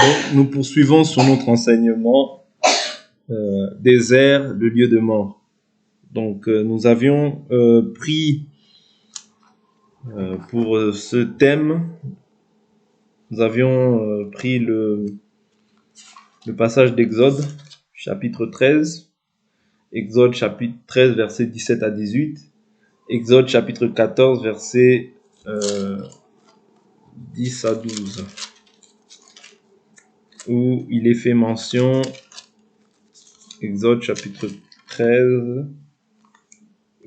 Donc, nous poursuivons sur notre enseignement désert, le lieu de mort. Donc, nous avions pris pour ce thème, nous avions pris le passage d'Exode, chapitre 13, Exode chapitre 13, versets 17 à 18, Exode chapitre 14, versets 10 à 12, où il est fait mention, Exode chapitre 13,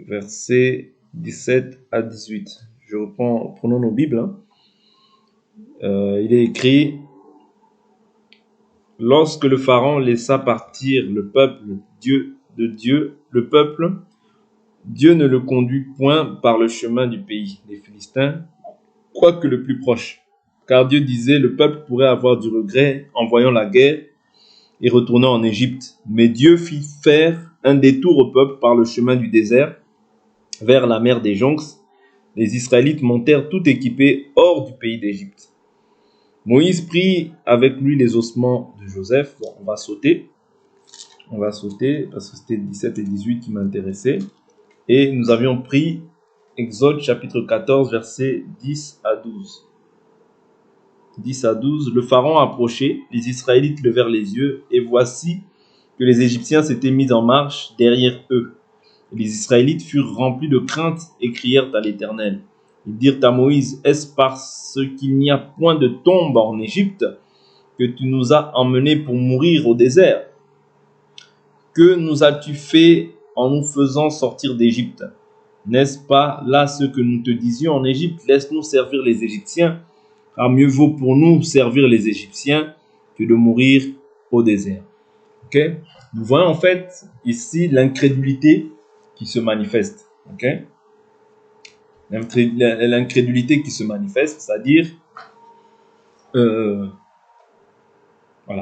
versets 17 à 18. Prenons nos Bibles. Il est écrit: lorsque le Pharaon laissa partir le peuple le peuple, Dieu ne le conduit point par le chemin du pays des Philistins, quoique le plus proche. Car Dieu disait, le peuple pourrait avoir du regret en voyant la guerre et retourner en Égypte. Mais Dieu fit faire un détour au peuple par le chemin du désert, vers la mer des Jonques. Les Israélites montèrent tout équipés hors du pays d'Égypte. Moïse prit avec lui les ossements de Joseph. Bon, on va sauter parce que c'était 17 et 18 qui m'intéressaient. Et nous avions pris Exode chapitre 14, versets 10 à 12. 10 à 12, le Pharaon approchait, les Israélites levèrent les yeux, et voici que les Égyptiens s'étaient mis en marche derrière eux. Et les Israélites furent remplis de crainte et crièrent à l'Éternel. Ils dirent à Moïse, est-ce parce qu'il n'y a point de tombe en Égypte que tu nous as emmenés pour mourir au désert? Que nous as-tu fait en nous faisant sortir d'Égypte? N'est-ce pas là ce que nous te disions en Égypte? Laisse-nous servir les Égyptiens, car mieux vaut pour nous servir les Égyptiens que de mourir au désert. Okay? Nous voyons en fait ici l'incrédulité qui se manifeste. Okay? L'incrédulité qui se manifeste, c'est-à-dire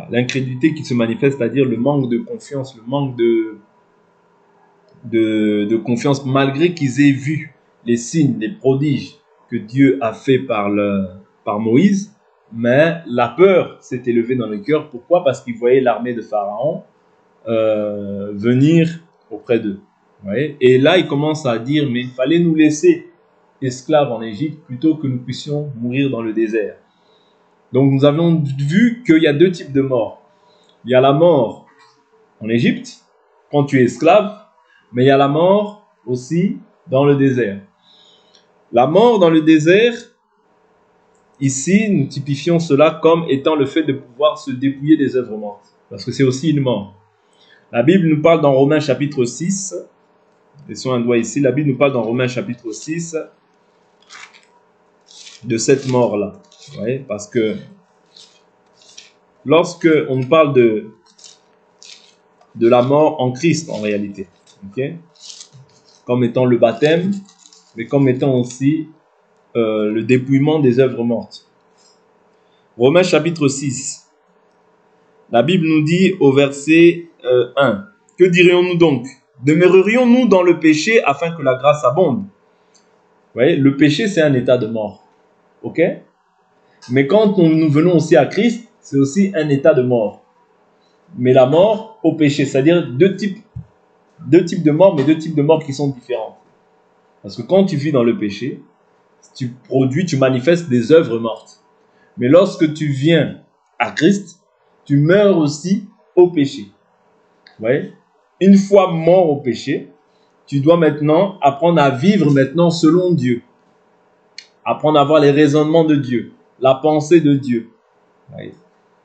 l'incrédulité qui se manifeste, c'est-à-dire le manque de confiance, le manque de confiance, malgré qu'ils aient vu les signes, les prodiges que Dieu a fait par Moïse, mais la peur s'est élevée dans le cœur. Pourquoi? Parce qu'ils voyaient l'armée de Pharaon venir auprès d'eux. Et là, ils commencent à dire, mais il fallait nous laisser esclaves en Égypte plutôt que nous puissions mourir dans le désert. Donc nous avons vu qu'il y a deux types de morts. Il y a la mort en Égypte, quand tu es esclave, mais il y a la mort aussi dans le désert. La mort dans le désert, ici, nous typifions cela comme étant le fait de pouvoir se dépouiller des œuvres mortes, parce que c'est aussi une mort. La Bible nous parle dans Romains chapitre 6, laissons un doigt ici, la Bible nous parle dans Romains chapitre 6 de cette mort-là. Parce que lorsque on parle de la mort en Christ en réalité, comme étant le baptême, mais comme étant aussi le dépouillement des œuvres mortes. Romains chapitre 6, la Bible nous dit au verset 1, « Que dirions-nous donc? Demeurerions-nous dans le péché afin que la grâce abonde ?» Vous voyez, le péché, c'est un état de mort. Ok? Mais quand nous venons aussi à Christ, c'est aussi un état de mort. Mais la mort au péché, c'est-à-dire deux types de mort, mais deux types de mort qui sont différents. Parce que quand tu vis dans le péché, tu manifestes des œuvres mortes. Mais lorsque tu viens à Christ, tu meurs aussi au péché. Ouais. Une fois mort au péché, tu dois maintenant apprendre à vivre maintenant selon Dieu. Apprendre à avoir les raisonnements de Dieu, la pensée de Dieu. Ouais.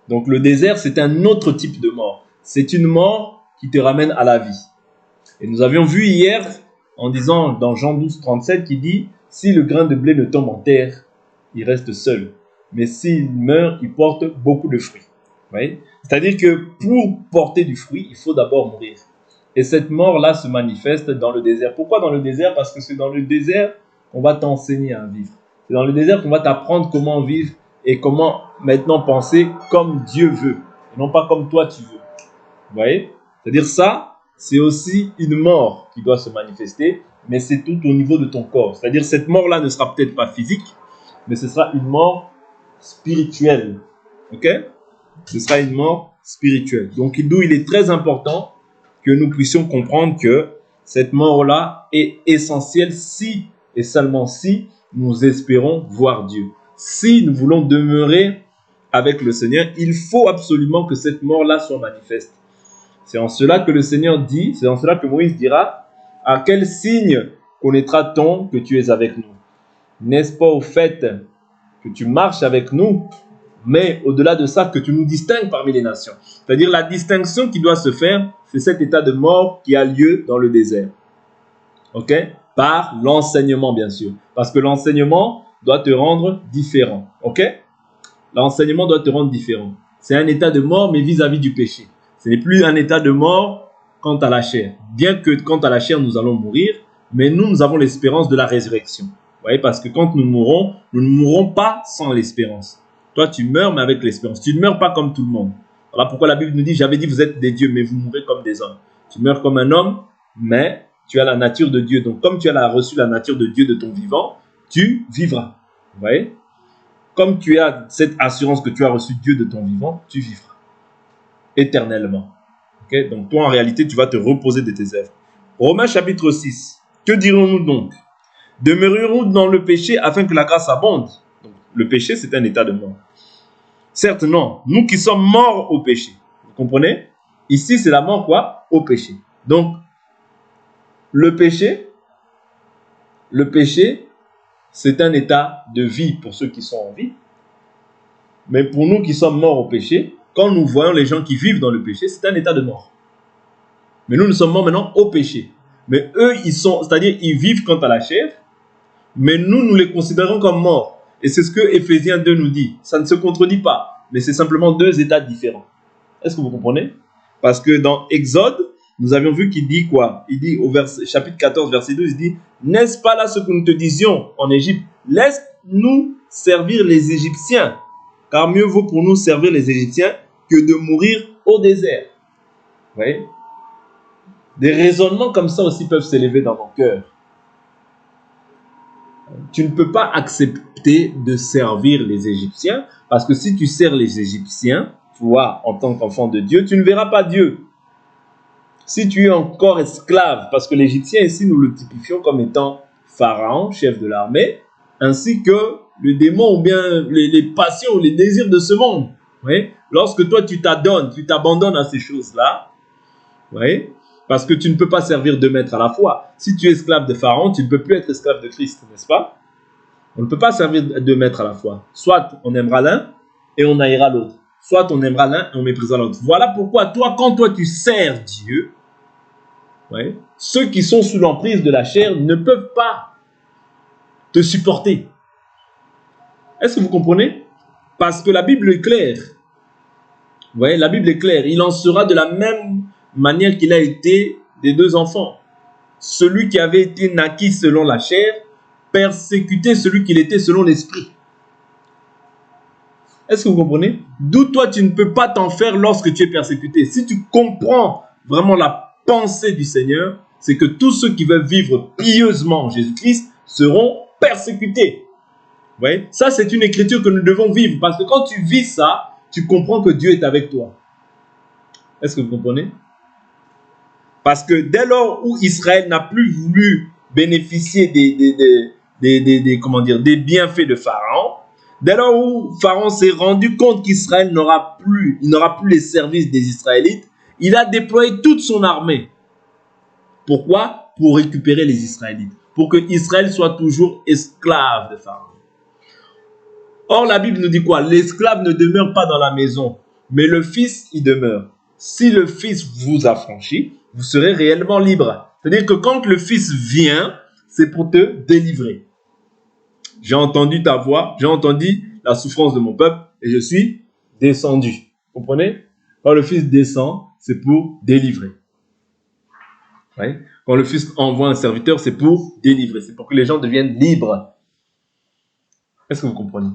Donc le désert, c'est un autre type de mort. C'est une mort qui te ramène à la vie. Et nous avions vu hier, en disant dans Jean 12, 37, qui dit « Si le grain de blé ne tombe en terre, il reste seul. Mais s'il meurt, il porte beaucoup de fruits. » C'est-à-dire que pour porter du fruit, il faut d'abord mourir. Et cette mort-là se manifeste dans le désert. Pourquoi dans le désert? Parce que c'est dans le désert qu'on va t'enseigner à vivre. C'est dans le désert qu'on va t'apprendre comment vivre et comment maintenant penser comme Dieu veut. Et non pas comme toi tu veux. Vous voyez? C'est-à-dire ça, c'est aussi une mort qui doit se manifester, mais c'est tout au niveau de ton corps. C'est-à-dire cette mort-là ne sera peut-être pas physique, mais ce sera une mort spirituelle. Ok? Ce sera une mort spirituelle. Donc, d'où il est très important que nous puissions comprendre que cette mort-là est essentielle si et seulement si nous espérons voir Dieu. Si nous voulons demeurer avec le Seigneur, il faut absolument que cette mort-là soit manifeste. C'est en cela que le Seigneur dit, c'est en cela que Moïse dira, à quel signe connaîtra-t-on que tu es avec nous? N'est-ce pas au fait que tu marches avec nous, mais au-delà de ça, que tu nous distingues parmi les nations. C'est-à-dire la distinction qui doit se faire, c'est cet état de mort qui a lieu dans le désert. Ok? Par l'enseignement, bien sûr. Parce que l'enseignement doit te rendre différent. Ok? L'enseignement doit te rendre différent. C'est un état de mort, mais vis-à-vis du péché. Ce n'est plus un état de mort quant à la chair. Bien que quant à la chair, nous allons mourir, mais nous avons l'espérance de la résurrection. Vous voyez, parce que quand nous ne mourrons pas sans l'espérance. Toi, tu meurs, mais avec l'espérance. Tu ne meurs pas comme tout le monde. Voilà pourquoi la Bible nous dit, j'avais dit, vous êtes des dieux, mais vous mourrez comme des hommes. Tu meurs comme un homme, mais tu as la nature de Dieu. Donc, comme tu as reçu la nature de Dieu de ton vivant, tu vivras. Vous voyez? Comme tu as cette assurance que tu as reçu Dieu de ton vivant, tu vivras éternellement. Okay? Donc, toi, en réalité, tu vas te reposer de tes œuvres. Romains chapitre 6. Que dirons-nous donc? Demeurerons-nous dans le péché afin que la grâce abonde? Donc, le péché, c'est un état de mort. Certes, non. Nous qui sommes morts au péché. Vous comprenez? Ici, c'est la mort, quoi? Au péché. Donc, le péché, c'est un état de vie pour ceux qui sont en vie. Mais pour nous qui sommes morts au péché, quand nous voyons les gens qui vivent dans le péché, c'est un état de mort. Mais nous sommes morts maintenant au péché. Mais eux, c'est-à-dire ils vivent quant à la chair, mais nous les considérons comme morts. Et c'est ce que Éphésiens 2 nous dit. Ça ne se contredit pas, mais c'est simplement deux états différents. Est-ce que vous comprenez? Parce que dans Exode, nous avions vu qu'il dit quoi? Il dit au chapitre 14, verset 12, il dit « N'est-ce pas là ce que nous te disions en Égypte? Laisse-nous servir les Égyptiens, car mieux vaut pour nous servir les Égyptiens que de mourir au désert. » Vous voyez? Des raisonnements comme ça aussi peuvent s'élever dans mon cœur. Tu ne peux pas accepter de servir les Égyptiens, parce que si tu sers les Égyptiens, toi, en tant qu'enfant de Dieu, tu ne verras pas Dieu. Si tu es encore esclave, parce que l'Égyptien ici, nous le typifions comme étant Pharaon, chef de l'armée, ainsi que le démon ou bien les passions ou les désirs de ce monde. Oui? Lorsque toi, tu t'abandonnes à ces choses-là, oui? Parce que tu ne peux pas servir deux maîtres à la fois. Si tu es esclave de Pharaon, tu ne peux plus être esclave de Christ, n'est-ce pas? On ne peut pas servir deux maîtres à la fois. Soit on aimera l'un et on haïra l'autre. Soit on aimera l'un et on méprisera l'autre. Voilà pourquoi toi, quand toi tu sers Dieu, ouais, ceux qui sont sous l'emprise de la chair ne peuvent pas te supporter. Est-ce que vous comprenez? Parce que la Bible est claire. Vous voyez, la Bible est claire. Il en sera de la même manière qu'il a été des deux enfants. Celui qui avait été naquis selon la chair persécutait celui qu'il était selon l'esprit. Est-ce que vous comprenez? D'où toi, tu ne peux pas t'en faire lorsque tu es persécuté. Si tu comprends vraiment la pensée du Seigneur, c'est que tous ceux qui veulent vivre pieusement en Jésus-Christ seront persécutés. Vous voyez? Ça, c'est une écriture que nous devons vivre. Parce que quand tu vis ça, tu comprends que Dieu est avec toi. Est-ce que vous comprenez? Parce que dès lors où Israël n'a plus voulu bénéficier des bienfaits de Pharaon, dès lors où Pharaon s'est rendu compte qu'Israël n'aura plus les services des Israélites, il a déployé toute son armée. Pourquoi? Pour récupérer les Israélites. Pour que Israël soit toujours esclave de Pharaon. Or, la Bible nous dit quoi? L'esclave ne demeure pas dans la maison, mais le fils y demeure. Si le fils vous affranchit, vous serez réellement libre. C'est-à-dire que quand le fils vient, c'est pour te délivrer. J'ai entendu ta voix, j'ai entendu la souffrance de mon peuple et je suis descendu. Vous comprenez? Quand le fils descend, c'est pour délivrer. Ouais. Quand le fils envoie un serviteur, c'est pour délivrer. C'est pour que les gens deviennent libres. Est-ce que vous comprenez?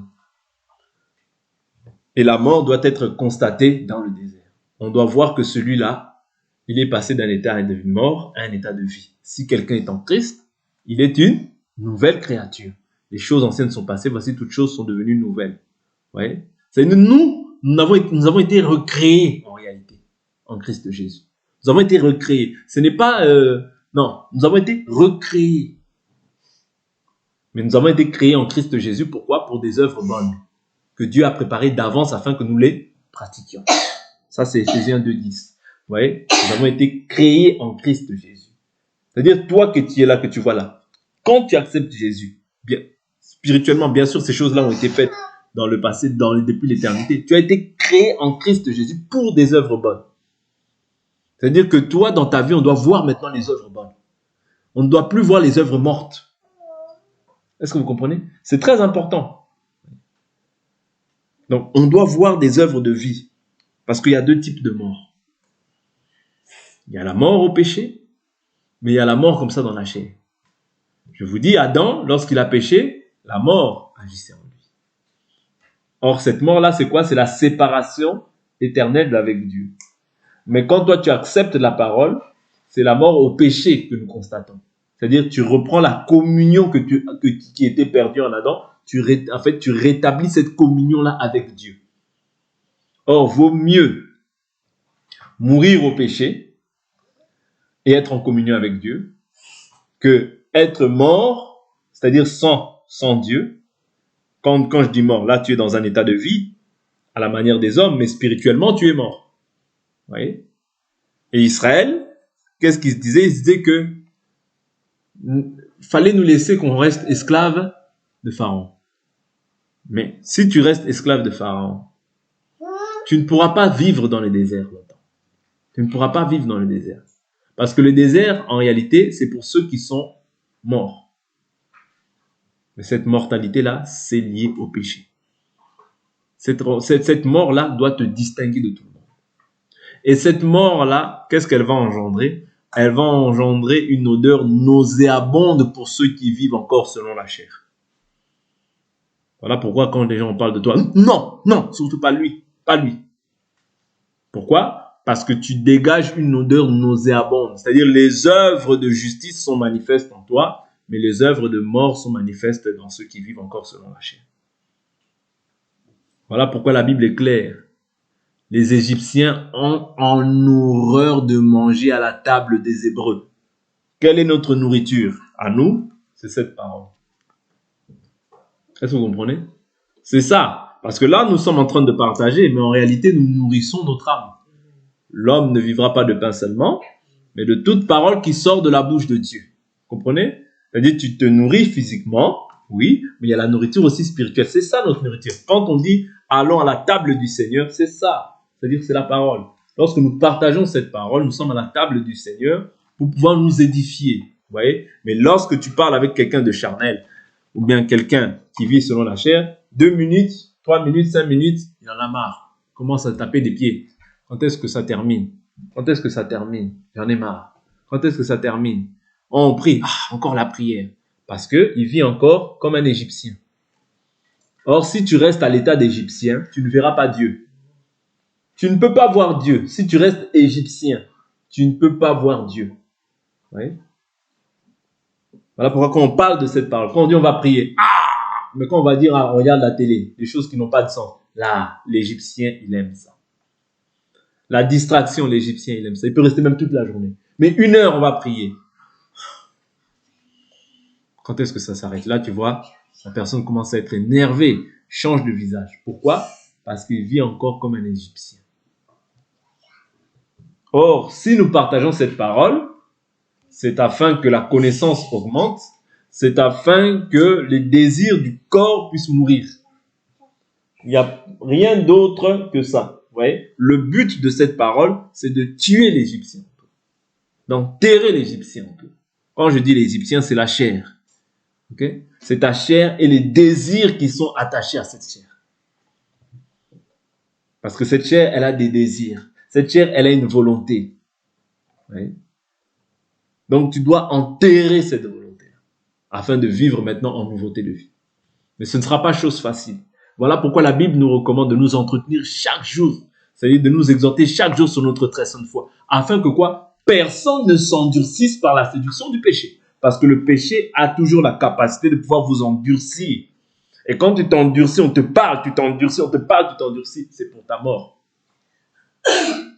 Et la mort doit être constatée dans le désert. On doit voir que celui-là, il est passé d'un état de mort à un état de vie. Si quelqu'un est en Christ, il est une nouvelle créature. Les choses anciennes sont passées, voici toutes choses sont devenues nouvelles. Ouais. C'est nous nous avons été recréés en réalité, en Christ Jésus. Nous avons été recréés. Ce n'est pas... non, nous avons été recréés. Mais nous avons été créés en Christ Jésus. Pourquoi? Pour des œuvres bonnes que Dieu a préparées d'avance afin que nous les pratiquions. Ça, c'est Éphésiens 2:10. Vous voyez? Nous avons été créés en Christ Jésus. C'est-à-dire, toi que tu es là, que tu vois là, quand tu acceptes Jésus, bien, spirituellement, bien sûr, ces choses-là ont été faites dans le passé, depuis l'éternité. Tu as été créé en Christ Jésus pour des œuvres bonnes. C'est-à-dire que toi, dans ta vie, on doit voir maintenant les œuvres bonnes. On ne doit plus voir les œuvres mortes. Est-ce que vous comprenez? C'est très important. Donc, on doit voir des œuvres de vie. Parce qu'il y a deux types de morts. Il y a la mort au péché, mais il y a la mort comme ça dans la chair. Je vous dis, Adam, lorsqu'il a péché, la mort agissait en lui. Or, cette mort-là, c'est quoi? C'est la séparation éternelle avec Dieu. Mais quand toi, tu acceptes la parole, c'est la mort au péché que nous constatons. C'est-à-dire, tu reprends la communion qui était perdue en Adam. Tu rétablis cette communion-là avec Dieu. Or, vaut mieux mourir au péché et être en communion avec Dieu que être mort, c'est-à-dire sans Dieu. Quand je dis mort, là, tu es dans un état de vie à la manière des hommes, mais spirituellement, tu es mort. Vous voyez? Et Israël, qu'est-ce qu'il se disait? Il se disait que fallait nous laisser qu'on reste esclaves de Pharaon. Mais si tu restes esclave de Pharaon, tu ne pourras pas vivre dans le désert longtemps. Tu ne pourras pas vivre dans le désert. Parce que le désert, en réalité, c'est pour ceux qui sont morts. Mais cette mortalité-là, c'est lié au péché. Cette mort-là doit te distinguer de tout le monde. Et cette mort-là, qu'est-ce qu'elle va engendrer? Elle va engendrer une odeur nauséabonde pour ceux qui vivent encore selon la chair. Voilà pourquoi quand les gens parlent de toi, non, surtout pas lui. Pourquoi? Parce que tu dégages une odeur nauséabonde. C'est-à-dire les œuvres de justice sont manifestes en toi, mais les œuvres de mort sont manifestes dans ceux qui vivent encore selon la chair. Voilà pourquoi la Bible est claire. Les Égyptiens ont en horreur de manger à la table des Hébreux. Quelle est notre nourriture? À nous, c'est cette parole. Est-ce que vous comprenez? C'est ça. Parce que là, nous sommes en train de partager, mais en réalité, nous nourrissons notre âme. L'homme ne vivra pas de pain seulement, mais de toute parole qui sort de la bouche de Dieu. Vous comprenez? C'est-à-dire, tu te nourris physiquement, oui, mais il y a la nourriture aussi spirituelle. C'est ça notre nourriture. Quand on dit allons à la table du Seigneur, c'est ça. C'est-à-dire que c'est la parole. Lorsque nous partageons cette parole, nous sommes à la table du Seigneur pour pouvoir nous édifier. Vous voyez? Mais lorsque tu parles avec quelqu'un de charnel, ou bien quelqu'un qui vit selon la chair, 2 minutes, 3 minutes, 5 minutes, il en a marre. Commence à taper des pieds. Quand est-ce que ça termine? Quand est-ce que ça termine? J'en ai marre. Quand est-ce que ça termine? On prie. Encore la prière. Parce qu'il vit encore comme un Égyptien. Or, si tu restes à l'état d'Égyptien, tu ne verras pas Dieu. Tu ne peux pas voir Dieu. Si tu restes Égyptien, tu ne peux pas voir Dieu. Oui. Voilà pourquoi quand on parle de cette parole, quand on dit on va prier, mais quand on va dire on regarde la télé, des choses qui n'ont pas de sens, là, l'Égyptien, il aime ça. La distraction, l'Égyptien, il aime ça. Il peut rester même toute la journée. Mais 1 heure, on va prier. Quand est-ce que ça s'arrête? Là, tu vois, la personne commence à être énervée, change de visage. Pourquoi? Parce qu'il vit encore comme un Égyptien. Or, si nous partageons cette parole, c'est afin que la connaissance augmente, c'est afin que les désirs du corps puissent mourir. Il n'y a rien d'autre que ça. Vous voyez? Le but de cette parole, c'est de tuer l'Égyptien, d'enterrer l'Égyptien. Quand je dis l'Égyptien, c'est la chair. Okay? C'est ta chair et les désirs qui sont attachés à cette chair. Parce que cette chair, elle a des désirs. Cette chair, elle a une volonté. Oui. Donc, tu dois enterrer cette volonté afin de vivre maintenant en nouveauté de vie. Mais ce ne sera pas chose facile. Voilà pourquoi la Bible nous recommande de nous entretenir chaque jour. C'est-à-dire de nous exhorter chaque jour sur notre très sainte foi. Afin que quoi? Personne ne s'endurcisse par la séduction du péché. Parce que le péché a toujours la capacité de pouvoir vous endurcir. Et quand tu t'endurcis, on te parle, tu t'endurcis, on te parle, tu t'endurcis, c'est pour ta mort.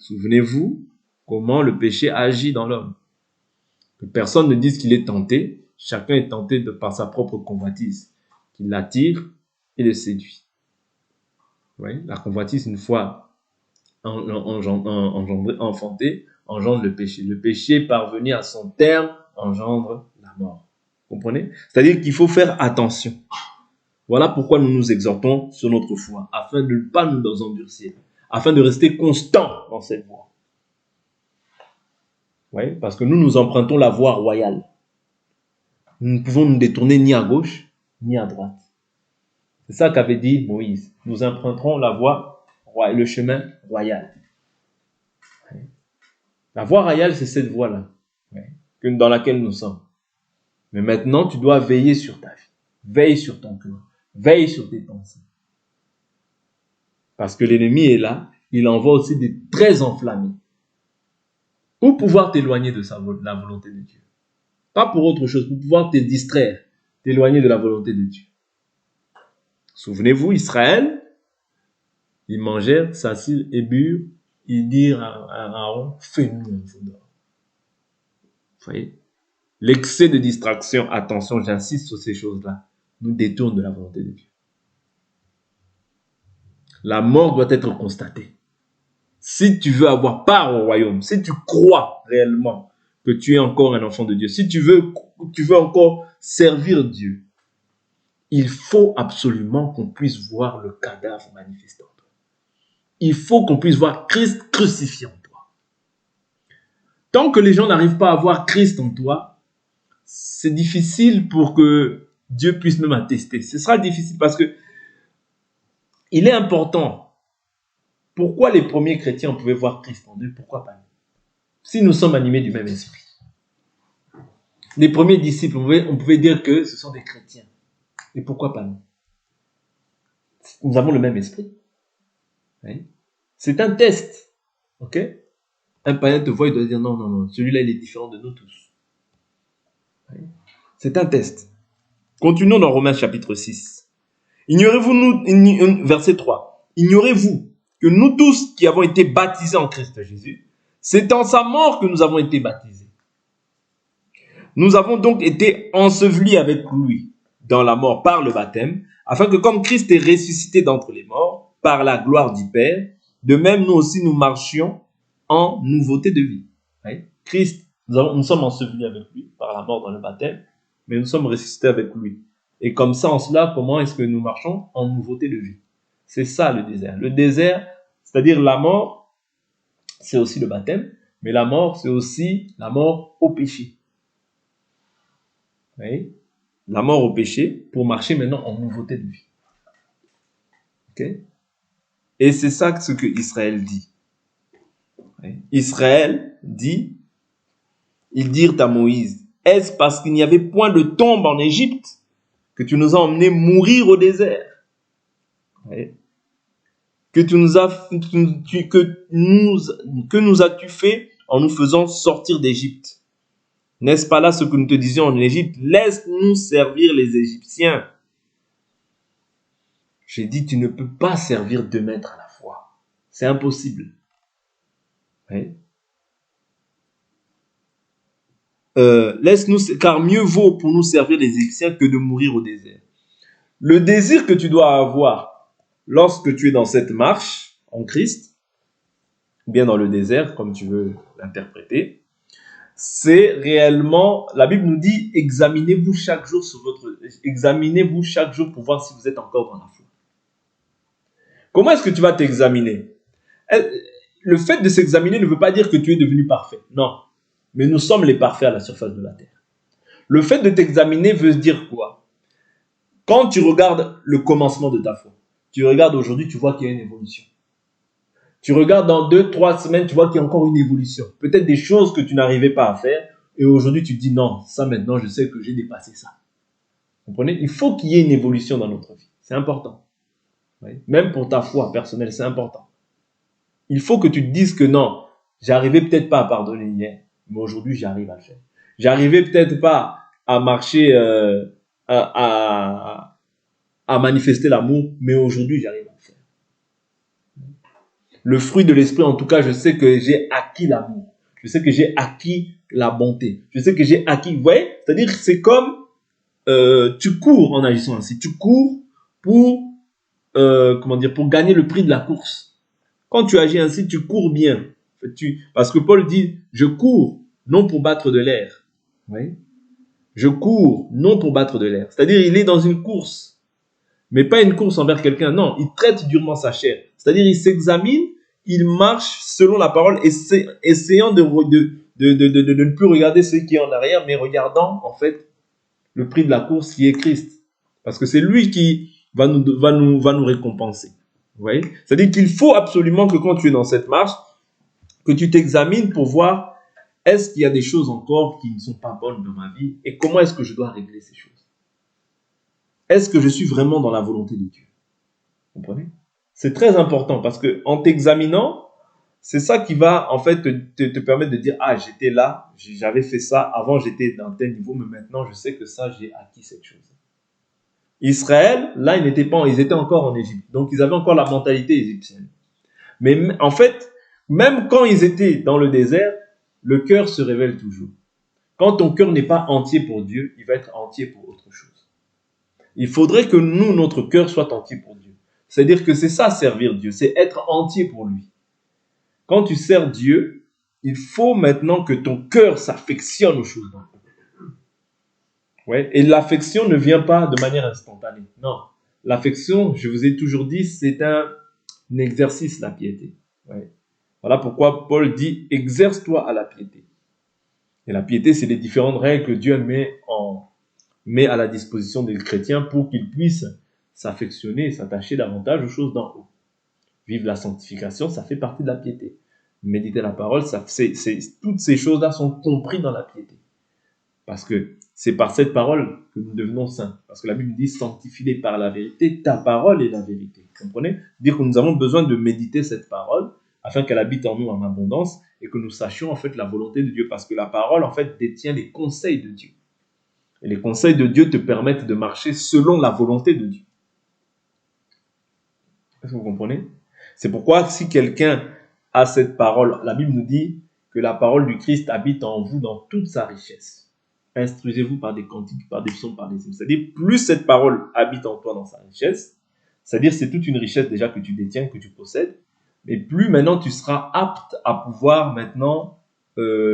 Souvenez-vous comment le péché agit dans l'homme. Que personne ne dise qu'il est tenté, chacun est tenté par sa propre convoitise, qui l'attire et le séduit. Oui, la convoitise, une fois enfantée, engendre le péché. Le péché, parvenu à son terme, engendre la mort. Vous comprenez? C'est-à-dire qu'il faut faire attention. Voilà pourquoi nous nous exhortons sur notre foi, afin de ne pas nous endurcir, afin de rester constant dans cette voie. Oui, parce que nous empruntons la voie royale. Nous ne pouvons nous détourner ni à gauche, ni à droite. C'est ça qu'avait dit Moïse. Nous emprunterons la voie royale, le chemin royal. La voie royale, c'est cette voie-là, dans laquelle nous sommes. Mais maintenant, tu dois veiller sur ta vie. Veille sur ton cœur. Veille sur tes pensées. Parce que l'ennemi est là, il envoie aussi des traits enflammés pour pouvoir t'éloigner de la volonté de Dieu. Pas pour autre chose, pour pouvoir te distraire, t'éloigner de la volonté de Dieu. Souvenez-vous, Israël, ils mangèrent, s'assirent et burent, ils dirent à Aaron, fais-nous un veau d'or. Vous voyez? L'excès de distraction, attention, j'insiste sur ces choses-là, nous détourne de la volonté de Dieu. La mort doit être constatée. Si tu veux avoir part au royaume, si tu crois réellement que tu es encore un enfant de Dieu, si tu veux encore servir Dieu, il faut absolument qu'on puisse voir le cadavre manifesté en toi. Il faut qu'on puisse voir Christ crucifié en toi. Tant que les gens n'arrivent pas à voir Christ en toi, c'est difficile pour que Dieu puisse même attester. Ce sera difficile parce que il est important. Pourquoi les premiers chrétiens pouvaient voir Christ en eux? Pourquoi pas nous? Si nous sommes animés du même esprit. Les premiers disciples, on pouvait dire que ce sont des chrétiens. Et pourquoi pas nous? Nous avons le même esprit. Oui. C'est un test. Ok? Un païen te voit, il doit dire non, celui-là il est différent de nous tous. Oui. C'est un test. Continuons dans Romains chapitre 6. Verset 3. Ignorez-vous que nous tous qui avons été baptisés en Christ Jésus, c'est en sa mort que nous avons été baptisés. Nous avons donc été ensevelis avec lui dans la mort par le baptême, afin que comme Christ est ressuscité d'entre les morts, par la gloire du Père, de même nous aussi nous marchions en nouveauté de vie. Oui. Christ, nous sommes ensevelis avec lui par la mort dans le baptême, mais nous sommes ressuscités avec lui. Et comme ça, en cela, comment est-ce que nous marchons? En nouveauté de vie. C'est ça le désert. Le désert, c'est-à-dire la mort, c'est aussi le baptême, mais la mort, c'est aussi la mort au péché. Oui. La mort au péché pour marcher maintenant en nouveauté de vie. Ok? Et c'est ça ce que Israël dit. Oui. Israël dit, ils dirent à Moïse, est-ce parce qu'il n'y avait point de tombe en Égypte que tu nous as emmenés mourir au désert? Oui. Que nous as-tu fait en nous faisant sortir d'Égypte? N'est-ce pas là ce que nous te disions en Égypte? Laisse-nous servir les Égyptiens. J'ai dit, tu ne peux pas servir 2 maîtres à la fois. C'est impossible. Oui. Laisse-nous, car mieux vaut pour nous servir les Égyptiens que de mourir au désert. Le désir que tu dois avoir lorsque tu es dans cette marche en Christ, ou bien dans le désert, comme tu veux l'interpréter, c'est réellement, la Bible nous dit, examinez-vous chaque jour pour voir si vous êtes encore dans la foi. Comment est-ce que tu vas t'examiner? Le fait de s'examiner ne veut pas dire que tu es devenu parfait. Non. Mais nous sommes les parfaits à la surface de la terre. Le fait de t'examiner veut dire quoi? Quand tu regardes le commencement de ta foi, tu regardes aujourd'hui, tu vois qu'il y a une évolution. Tu regardes dans 2-3 semaines, tu vois qu'il y a encore une évolution. Peut-être des choses que tu n'arrivais pas à faire. Et aujourd'hui, tu te dis non, ça maintenant, je sais que j'ai dépassé ça. Vous comprenez? Il faut qu'il y ait une évolution dans notre vie. C'est important. Oui. Même pour ta foi personnelle, c'est important. Il faut que tu te dises que non, j'arrivais peut-être pas à pardonner hier, mais aujourd'hui, j'arrive à le faire. J'arrivais peut-être pas à marcher, à à manifester l'amour, mais aujourd'hui, j'arrive à le faire. Le fruit de l'esprit, en tout cas, je sais que j'ai acquis l'amour. Je sais que j'ai acquis la bonté. Je sais que j'ai acquis, vous voyez, c'est-à-dire que c'est comme tu cours en agissant ainsi. Tu cours pour, pour gagner le prix de la course. Quand tu agis ainsi, tu cours bien. Parce que Paul dit, je cours non pour battre de l'air. Oui. Je cours non pour battre de l'air. C'est-à-dire, il est dans une course, mais pas une course envers quelqu'un. Non, il traite durement sa chair. C'est-à-dire, il s'examine, il marche selon la parole, essayant de ne plus regarder ce qui est en arrière, mais regardant, en fait, le prix de la course qui est Christ. Parce que c'est lui qui va nous récompenser. Vous voyez? C'est-à-dire qu'il faut absolument que quand tu es dans cette marche, que tu t'examines pour voir est-ce qu'il y a des choses encore qui ne sont pas bonnes dans ma vie et comment est-ce que je dois régler ces choses. Est-ce que je suis vraiment dans la volonté de Dieu? Vous comprenez? C'est très important parce que en t'examinant, c'est ça qui va en fait te permettre de dire ah, j'étais là, j'avais fait ça, avant j'étais dans tel niveau, mais maintenant je sais que ça, j'ai acquis cette chose. Israël, là, ils étaient encore en Égypte, donc ils avaient encore la mentalité égyptienne. Mais en fait, même quand ils étaient dans le désert, le cœur se révèle toujours. Quand ton cœur n'est pas entier pour Dieu, il va être entier pour autre chose. Il faudrait que nous, notre cœur soit entier pour Dieu. C'est-à-dire que c'est ça, servir Dieu, c'est être entier pour lui. Quand tu sers Dieu, il faut maintenant que ton cœur s'affectionne aux choses d'un coup. Ouais. Et l'affection ne vient pas de manière instantanée. Non. L'affection, je vous ai toujours dit, c'est un exercice, la piété. Ouais. Voilà pourquoi Paul dit, exerce-toi à la piété. Et la piété, c'est les différentes règles que Dieu met à la disposition des chrétiens pour qu'ils puissent s'affectionner et s'attacher davantage aux choses d'en haut. Vivre la sanctification, ça fait partie de la piété. Méditer la parole, toutes ces choses-là sont comprises dans la piété. Parce que c'est par cette parole que nous devenons saints. Parce que la Bible dit, sanctifie-les par la vérité, ta parole est la vérité. Vous comprenez? Dire que nous avons besoin de méditer cette parole afin qu'elle habite en nous en abondance et que nous sachions en fait la volonté de Dieu. Parce que la parole en fait détient les conseils de Dieu. Et les conseils de Dieu te permettent de marcher selon la volonté de Dieu. Est-ce que vous comprenez? C'est pourquoi si quelqu'un a cette parole, la Bible nous dit que la parole du Christ habite en vous dans toute sa richesse. Instruisez-vous par des cantiques, par des psaumes, par des hymnes. C'est-à-dire, plus cette parole habite en toi dans sa richesse, c'est-à-dire c'est toute une richesse déjà que tu détiens, que tu possèdes, mais plus maintenant tu seras apte à pouvoir maintenant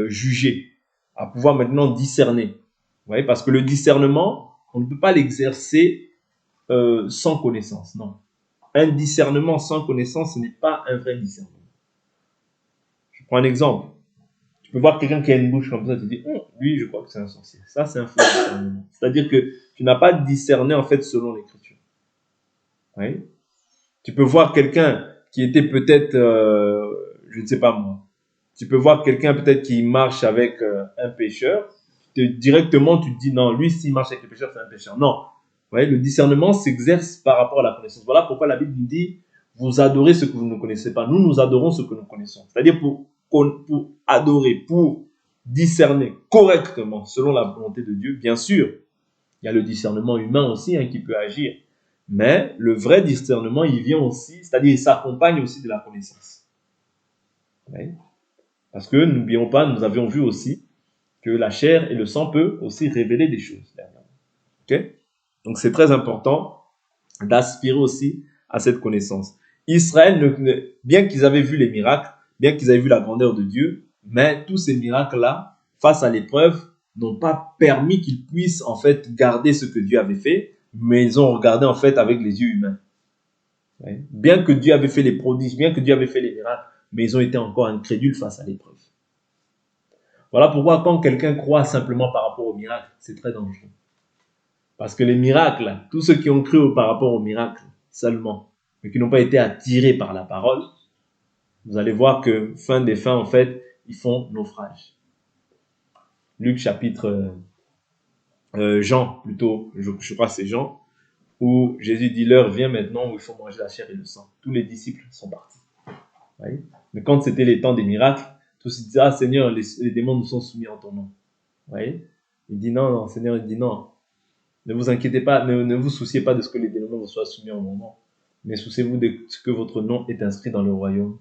juger, à pouvoir maintenant discerner. Vous voyez, parce que le discernement, on ne peut pas l'exercer sans connaissance, non. Un discernement sans connaissance, ce n'est pas un vrai discernement. Je prends un exemple. Tu peux voir quelqu'un qui a une bouche comme ça, tu te dis, lui, je crois que c'est un sorcier. Ça, c'est un faux discernement. C'est-à-dire que tu n'as pas discerné, en fait, selon l'Écriture. Oui. Tu peux voir quelqu'un qui était peut-être, je ne sais pas moi, tu peux voir quelqu'un peut-être qui marche avec un pécheur, directement, tu te dis, non, lui, s'il marche avec le pécheur, c'est un pécheur. Non. Vous voyez, le discernement s'exerce par rapport à la connaissance. Voilà pourquoi la Bible nous dit, vous adorez ce que vous ne connaissez pas. Nous, nous adorons ce que nous connaissons. C'est-à-dire pour adorer, pour discerner correctement selon la volonté de Dieu, bien sûr, il y a le discernement humain aussi qui peut agir. Mais le vrai discernement, il vient aussi, c'est-à-dire il s'accompagne aussi de la connaissance. Oui. Parce que n'oublions pas, nous avions vu aussi que la chair et le sang peuvent aussi révéler des choses. Okay? Donc c'est très important d'aspirer aussi à cette connaissance. Israël, bien qu'ils avaient vu les miracles, bien qu'ils avaient vu la grandeur de Dieu, mais tous ces miracles-là, face à l'épreuve, n'ont pas permis qu'ils puissent en fait garder ce que Dieu avait fait, mais ils ont regardé en fait avec les yeux humains. Ouais. Bien que Dieu avait fait les prodiges, bien que Dieu avait fait les miracles, mais ils ont été encore incrédules face à l'épreuve. Voilà pourquoi quand quelqu'un croit simplement par rapport aux miracles, c'est très dangereux. Parce que les miracles, tous ceux qui ont cru par rapport aux miracles seulement, mais qui n'ont pas été attirés par la parole, vous allez voir que fin des fins, en fait, ils font naufrage. Luc chapitre Jean, plutôt, je crois que c'est Jean, où Jésus dit l'heure vient maintenant où il faut manger la chair et le sang. Tous les disciples sont partis. Oui. Mais quand c'était les temps des miracles, tous ils disaient, ah Seigneur, les démons nous sont soumis en ton nom. Oui. Il dit non, Seigneur, il dit non. Ne vous inquiétez pas, ne vous souciez pas de ce que les démons vous soient soumis au moment, mais souciez-vous de ce que votre nom est inscrit dans le royaume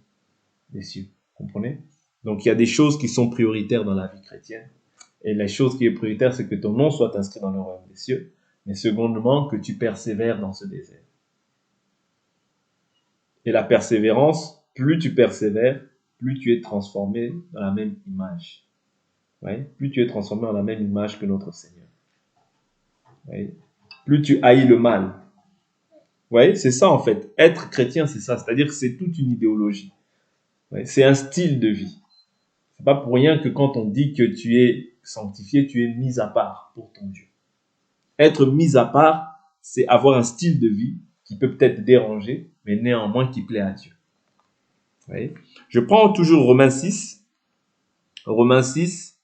des cieux. Comprenez? Donc il y a des choses qui sont prioritaires dans la vie chrétienne. Et la chose qui est prioritaire, c'est que ton nom soit inscrit dans le royaume des cieux. Mais secondement, que tu persévères dans ce désert. Et la persévérance, plus tu persévères, plus tu es transformé dans la même image. Ouais? Plus tu es transformé dans la même image que notre Seigneur. Ouais? Plus tu haïs le mal. Ouais? C'est ça en fait. Être chrétien, c'est ça. C'est-à-dire que c'est toute une idéologie. Ouais? C'est un style de vie. C'est pas pour rien que quand on dit que tu es sanctifié, tu es mis à part pour ton Dieu. Être mis à part, c'est avoir un style de vie qui peut peut-être déranger, mais néanmoins qui plaît à Dieu. Oui. Je prends toujours Romains 6. Romains 6,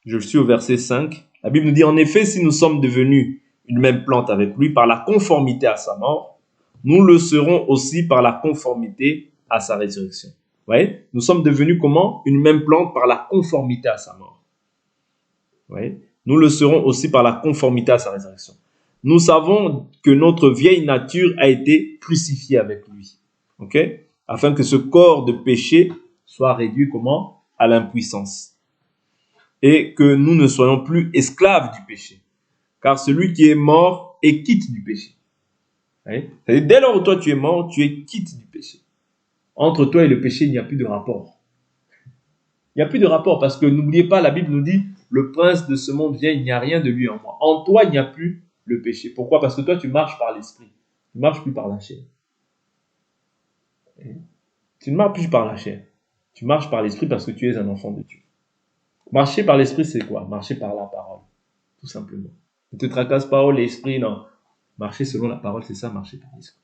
je suis au verset 5. La Bible nous dit, en effet, si nous sommes devenus une même plante avec lui par la conformité à sa mort, nous le serons aussi par la conformité à sa résurrection. Vous voyez? Nous sommes devenus comment? Une même plante par la conformité à sa mort. Vous voyez? Nous le serons aussi par la conformité à sa résurrection. Nous savons que notre vieille nature a été crucifiée avec lui. Ok? Afin que ce corps de péché soit réduit comment? À l'impuissance. Et que nous ne soyons plus esclaves du péché. Car celui qui est mort est quitte du péché. C'est-à-dire, dès lors où toi tu es mort, tu es quitte du péché. Entre toi et le péché, il n'y a plus de rapport. Il n'y a plus de rapport parce que n'oubliez pas, la Bible nous dit, le prince de ce monde vient, il n'y a rien de lui en moi. En toi, il n'y a plus le péché. Pourquoi? Parce que toi, tu marches par l'esprit. Tu ne marches plus par la chair. Tu ne marches plus par la chair. Tu marches par l'esprit parce que tu es un enfant de Dieu. Marcher par l'esprit, c'est quoi? Marcher par la parole. Tout simplement. Ne te tracasse pas, oh l'esprit, non. Marcher selon la parole, c'est ça, marcher par l'esprit.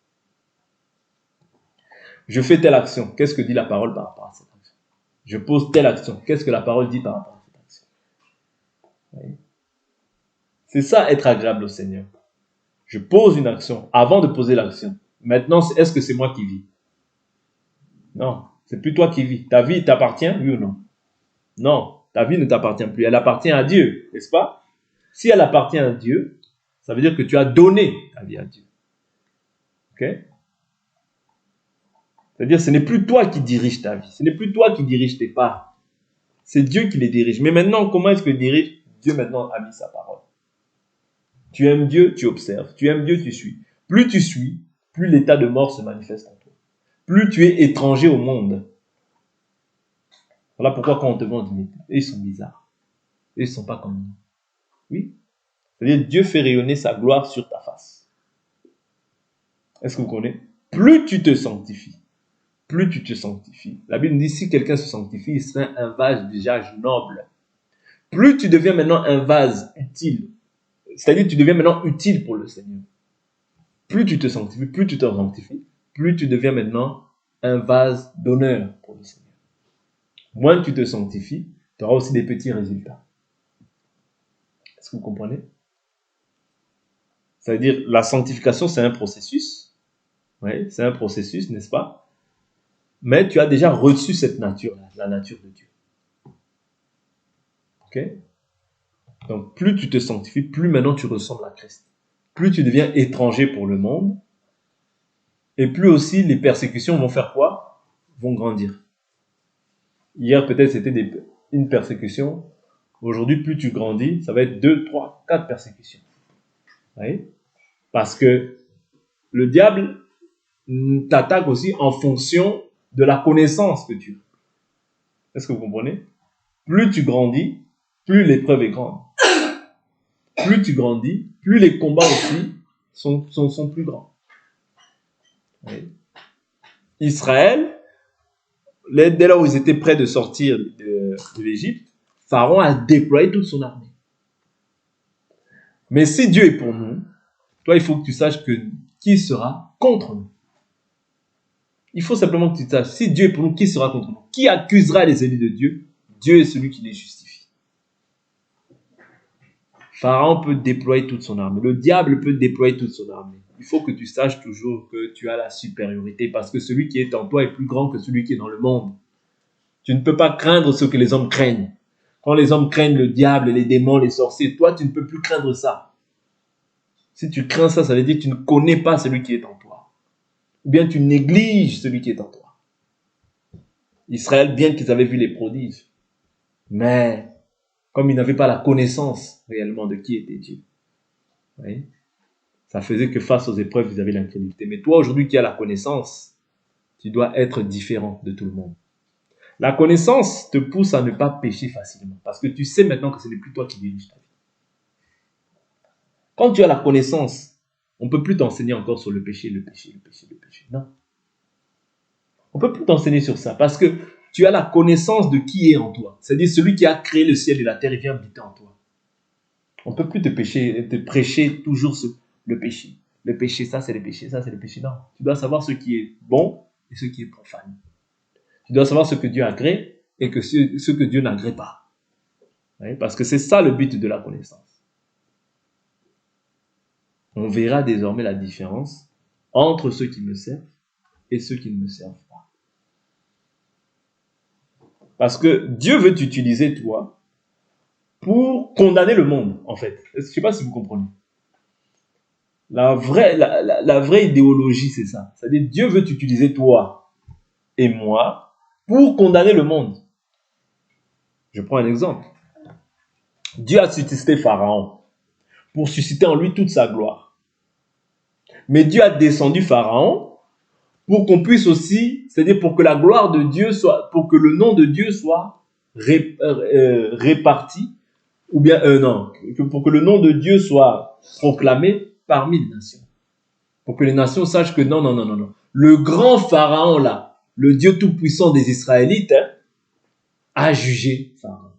Je fais telle action. Qu'est-ce que dit la parole par rapport à cette action? Je pose telle action. Qu'est-ce que la parole dit par rapport à cette action? Oui. C'est ça, être agréable au Seigneur. Je pose une action avant de poser l'action. Maintenant, est-ce que c'est moi qui vis? Non, c'est plus toi qui vis. Ta vie t'appartient, oui ou non? Non, ta vie ne t'appartient plus. Elle appartient à Dieu, n'est-ce pas? Si elle appartient à Dieu, ça veut dire que tu as donné ta vie à Dieu. Ok? C'est-à-dire, ce n'est plus toi qui dirige ta vie. Ce n'est plus toi qui dirige tes pas. C'est Dieu qui les dirige. Mais maintenant, comment est-ce que dirige? Dieu maintenant a mis sa parole. Tu aimes Dieu, tu observes. Tu aimes Dieu, tu suis. Plus tu suis, plus l'état de mort se manifeste en toi. Plus tu es étranger au monde. Voilà pourquoi quand on te vend dignité, ils sont bizarres. Ils ne sont pas comme nous. Oui. C'est-à-dire Dieu fait rayonner sa gloire sur ta face. Est-ce que vous connaissez? Plus tu te sanctifies, plus tu te sanctifies. La Bible dit si quelqu'un se sanctifie, il serait un vase déjà noble. Plus tu deviens maintenant un vase utile, c'est-à-dire tu deviens maintenant utile pour le Seigneur. Plus tu te sanctifies, plus tu te sanctifies, plus tu deviens maintenant un vase d'honneur pour le Seigneur. Moins tu te sanctifies, tu auras aussi des petits résultats. Est-ce que vous comprenez? C'est-à-dire, la sanctification, c'est un processus. Oui, c'est un processus, n'est-ce pas? Mais tu as déjà reçu cette nature-là, la nature de Dieu. Ok? Donc, plus tu te sanctifies, plus maintenant tu ressembles à Christ. Plus tu deviens étranger pour le monde. Et plus aussi les persécutions vont faire quoi? Vont grandir. Hier, peut-être, c'était une persécution. Aujourd'hui, plus tu grandis, ça va être 2, 3, 4 persécutions. Oui? Parce que le diable t'attaque aussi en fonction de la connaissance que tu as. Est-ce que vous comprenez? Plus tu grandis, plus l'épreuve est grande. Plus tu grandis, plus les combats aussi sont plus grands. Oui. Israël, dès là où ils étaient prêts de sortir de l'Égypte, Pharaon a déployé toute son armée. Mais si Dieu est pour nous, toi, il faut que tu saches que qui sera contre nous. Il faut simplement que tu saches, si Dieu est pour nous, qui sera contre nous? Qui accusera les ennemis de Dieu? Dieu est celui qui les justifie. Pharaon peut déployer toute son armée. Le diable peut déployer toute son armée. Il faut que tu saches toujours que tu as la supériorité parce que celui qui est en toi est plus grand que celui qui est dans le monde. Tu ne peux pas craindre ce que les hommes craignent. Quand les hommes craignent le diable, les démons, les sorciers, toi, tu ne peux plus craindre ça. Si tu crains ça, ça veut dire que tu ne connais pas celui qui est en toi. Ou bien tu négliges celui qui est en toi. Israël, bien qu'ils avaient vu les prodiges, mais comme ils n'avaient pas la connaissance réellement de qui était Dieu, vous voyez, ça faisait que face aux épreuves, ils avaient l'incrédulité. Mais toi, aujourd'hui, qui as la connaissance, tu dois être différent de tout le monde. La connaissance te pousse à ne pas pécher facilement. Parce que tu sais maintenant que ce n'est plus toi qui dirige ta vie. Quand tu as la connaissance, on ne peut plus t'enseigner encore sur le péché, le péché, le péché, le péché. Non. On ne peut plus t'enseigner sur ça. Parce que tu as la connaissance de qui est en toi. C'est-à-dire celui qui a créé le ciel et la terre, il vient habiter en toi. On ne peut plus te prêcher toujours le péché. Le péché, ça c'est le péché, ça c'est le péché. Non. Tu dois savoir ce qui est bon et ce qui est profane. Tu dois savoir ce que Dieu agrée et que ce que Dieu n'agrée pas. Oui, parce que c'est ça le but de la connaissance. On verra désormais la différence entre ceux qui me servent et ceux qui ne me servent pas. Parce que Dieu veut t'utiliser, toi, pour condamner le monde, en fait. Je ne sais pas si vous comprenez. La vraie idéologie, c'est ça. C'est-à-dire, Dieu veut t'utiliser, toi et moi, pour condamner le monde. Je prends un exemple. Dieu a suscité Pharaon pour susciter en lui toute sa gloire. Mais Dieu a descendu Pharaon pour qu'on puisse aussi, c'est-à-dire pour que la gloire de Dieu soit, pour que le nom de Dieu soit réparti, ou bien, non, pour que le nom de Dieu soit proclamé parmi les nations. Pour que les nations sachent que non, non, non, non, non. Le grand Pharaon là, le Dieu tout-puissant des Israélites, a jugé Pharaon.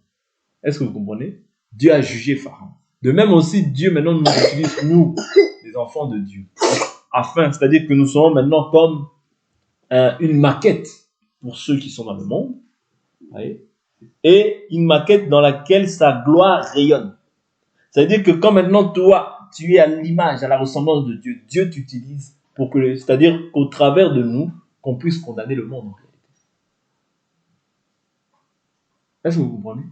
Est-ce que vous comprenez? Dieu a jugé Pharaon. De même aussi, Dieu maintenant nous utilise, nous, les enfants de Dieu. Afin, c'est-à-dire que nous sommes maintenant comme une maquette pour ceux qui sont dans le monde. Voyez, et une maquette dans laquelle sa gloire rayonne. C'est-à-dire que quand maintenant toi, tu es à l'image, à la ressemblance de Dieu, Dieu t'utilise pour que, c'est-à-dire qu'au travers de nous, qu'on puisse condamner le monde en réalité. Est-ce que vous comprenez?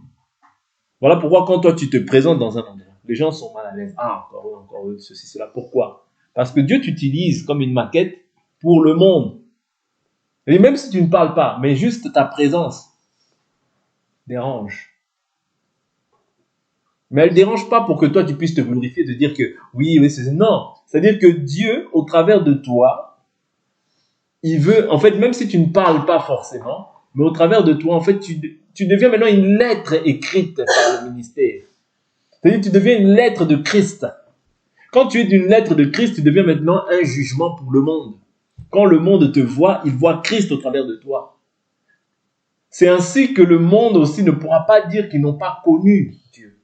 Voilà pourquoi quand toi tu te présentes dans un endroit, les gens sont mal à l'aise. Ah, encore eux, ceci, cela. Pourquoi? Parce que Dieu t'utilise comme une maquette pour le monde. Et même si tu ne parles pas, mais juste ta présence dérange. Mais elle ne dérange pas pour que toi tu puisses te glorifier, de dire que oui, c'est... Non. C'est-à-dire que Dieu, au travers de toi, il veut, en fait, même si tu ne parles pas forcément, mais au travers de toi, en fait, tu deviens maintenant une lettre écrite par le ministère. C'est-à-dire que tu deviens une lettre de Christ. Quand tu es une lettre de Christ, tu deviens maintenant un jugement pour le monde. Quand le monde te voit, il voit Christ au travers de toi. C'est ainsi que le monde aussi ne pourra pas dire qu'ils n'ont pas connu Dieu.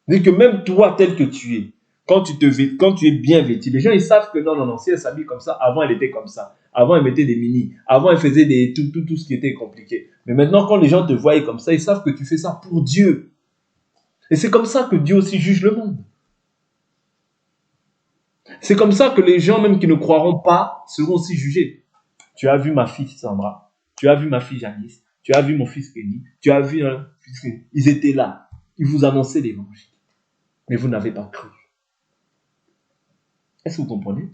C'est-à-dire que même toi, tel que tu es, quand tu es bien vêtu, les gens ils savent que non, non, non, si elle s'habille comme ça, avant elle était comme ça. Avant elle mettait des mini. Avant elle faisait tout ce qui était compliqué. Mais maintenant, quand les gens te voient comme ça, ils savent que tu fais ça pour Dieu. Et c'est comme ça que Dieu aussi juge le monde. C'est comme ça que les gens même qui ne croiront pas seront aussi jugés. Tu as vu ma fille Sandra, tu as vu ma fille Janice, tu as vu mon fils Kenny, tu as vu... ils étaient là, ils vous annonçaient l'évangile. Mais vous n'avez pas cru. Est-ce que vous comprenez?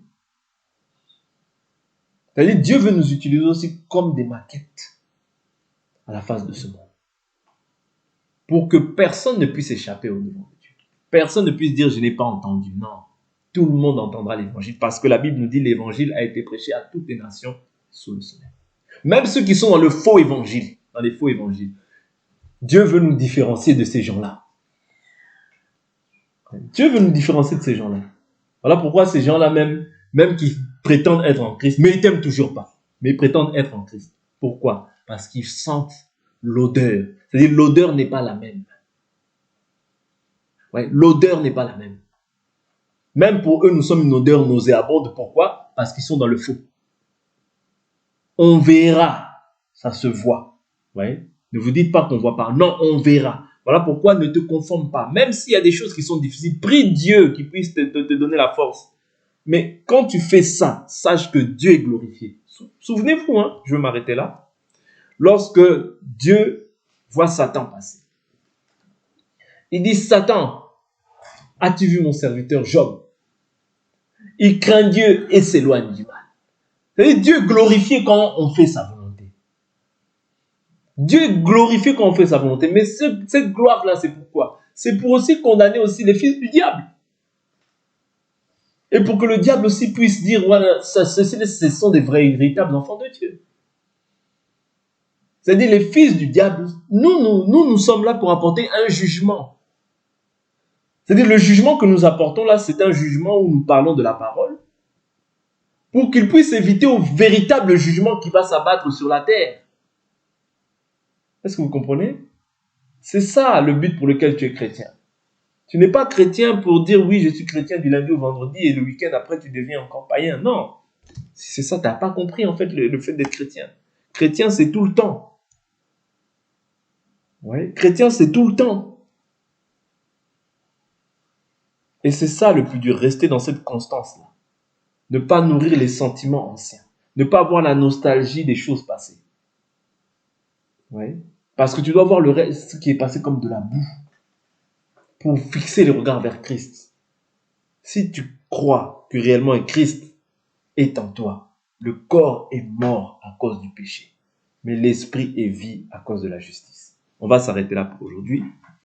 C'est-à-dire Dieu veut nous utiliser aussi comme des maquettes à la face de ce monde. Pour que personne ne puisse échapper au devant de Dieu. Personne ne puisse dire je n'ai pas entendu. Non. Tout le monde entendra l'évangile parce que la Bible nous dit l'évangile a été prêché à toutes les nations sous le soleil. Même ceux qui sont dans le faux évangile, dans les faux évangiles. Dieu veut nous différencier de ces gens-là. Dieu veut nous différencier de ces gens-là. Voilà pourquoi ces gens-là même qui prétendent être en Christ, mais ils t'aiment toujours pas. Mais ils prétendent être en Christ. Pourquoi? Parce qu'ils sentent l'odeur. C'est-à-dire l'odeur n'est pas la même. Ouais, l'odeur n'est pas la même. Même pour eux, nous sommes une odeur nauséabonde. Pourquoi? Parce qu'ils sont dans le faux. On verra, ça se voit. Ouais. Ne vous dites pas qu'on ne voit pas. Non, on verra. Voilà pourquoi ne te conforme pas. Même s'il y a des choses qui sont difficiles, prie Dieu qui puisse te donner la force. Mais quand tu fais ça, sache que Dieu est glorifié. Souvenez-vous, hein, je vais m'arrêter là. Lorsque Dieu voit Satan passer, il dit, Satan, as-tu vu mon serviteur Job? Il craint Dieu et s'éloigne du mal. C'est-à-dire Dieu est glorifié quand on fait sa volonté. Dieu est glorifié quand on fait sa volonté. Mais cette gloire-là, c'est pourquoi? C'est pour aussi condamner aussi les fils du diable. Et pour que le diable aussi puisse dire, voilà, ce sont des vrais, véritables enfants de Dieu. C'est-à-dire les fils du diable, nous sommes là pour apporter un jugement. C'est-à-dire le jugement que nous apportons là, c'est un jugement où nous parlons de la parole, pour qu'il puisse éviter au véritable jugement qui va s'abattre sur la terre. Est-ce que vous comprenez? C'est ça le but pour lequel tu es chrétien. Tu n'es pas chrétien pour dire oui, je suis chrétien du lundi au vendredi et le week-end après tu deviens encore païen. Non. Si c'est ça, tu n'as pas compris en fait le fait d'être chrétien. Chrétien, c'est tout le temps. Ouais. Chrétien, c'est tout le temps. Et c'est ça le plus dur, rester dans cette constance-là. Ne pas nourrir les sentiments anciens. Ne pas avoir la nostalgie des choses passées. Ouais. Parce que tu dois voir le reste qui est passé comme de la boue pour fixer les regards vers Christ. Si tu crois que réellement Christ est en toi, le corps est mort à cause du péché, mais l'esprit est vie à cause de la justice. On va s'arrêter là pour aujourd'hui.